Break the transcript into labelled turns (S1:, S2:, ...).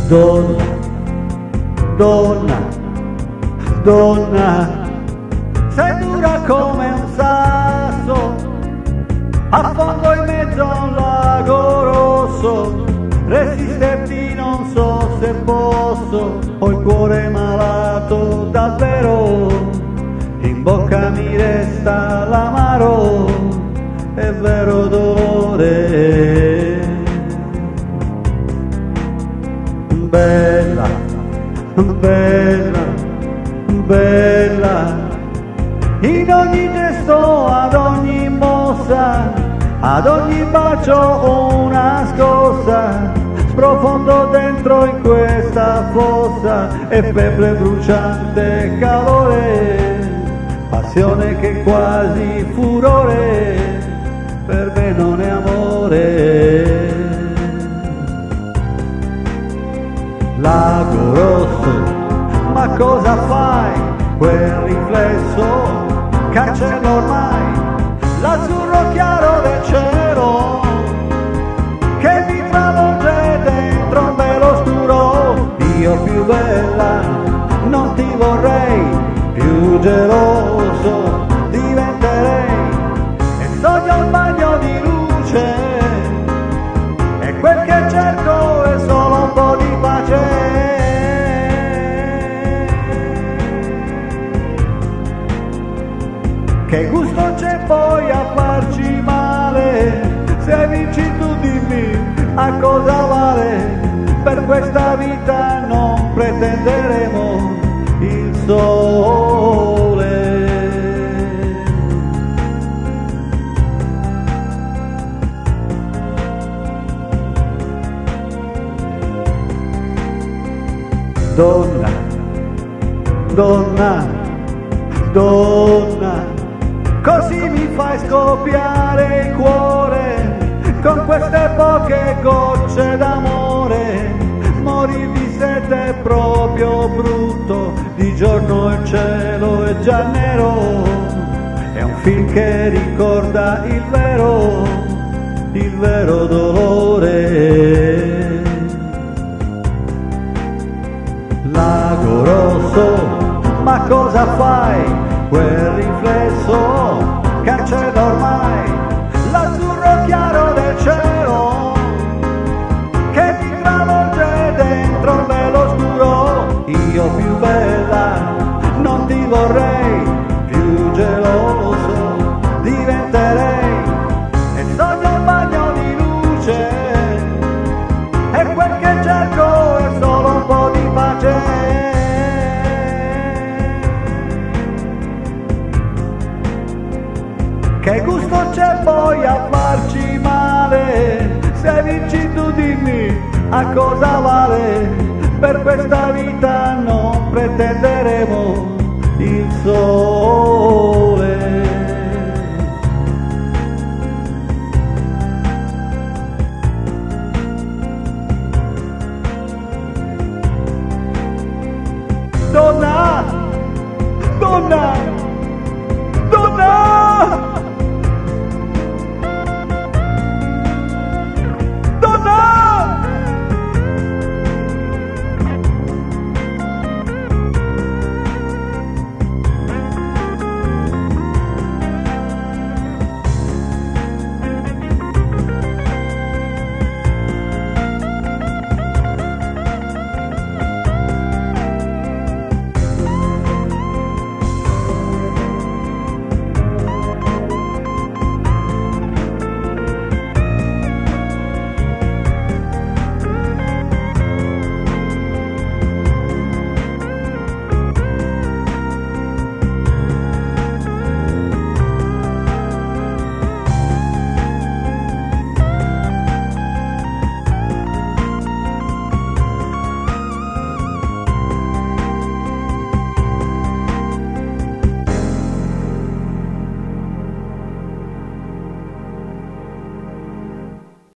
S1: Donna, donna, donna, sei dura come un sasso, affondo in mezzo a un lago rosso, resisterti non so se posso, ho il cuore malato davvero, in bocca mi resta l'amaro, è vero dolore. Bella, bella, bella, in ogni gesto, ad ogni mossa, ad ogni bacio una scossa, sprofondo dentro in questa fossa, e febbre bruciante calore, passione che quasi furore, per me non è amore. Lago rosso, ma cosa fai? Quel riflesso cancella ormai l'azzurro chiaro del cielo che mi travolge dentro un velo scuro. Io più bella non ti vorrei, più geloso diventerei, e sogno il bagno di luce, e quel che cerco è solo un po' di pace. Che gusto c'è poi a farci male? Se vinci tu dimmi a cosa vale. Per questa vita non pretenderemo il sole. Donna, donna, donna, così mi fai scoppiare il cuore, con queste poche gocce d'amore, morir di sete è proprio brutto, di giorno il cielo è già nero, è un film che ricorda il vero dolore. Lago rosso, ma cosa fai? Quel riflesso cancella ormai l'azzurro chiaro del cielo che mi travolge dentro un velo scuro. Io più bella non ti vorrei, più geloso diventerei, e sogno un bagno di luce, e quel che cerco è solo un po' di pace. Che gusto c'è poi a farci male? Se vinci tu dimmi a cosa vale. Per questa vita non pretenderemo il sole. Donna, donna,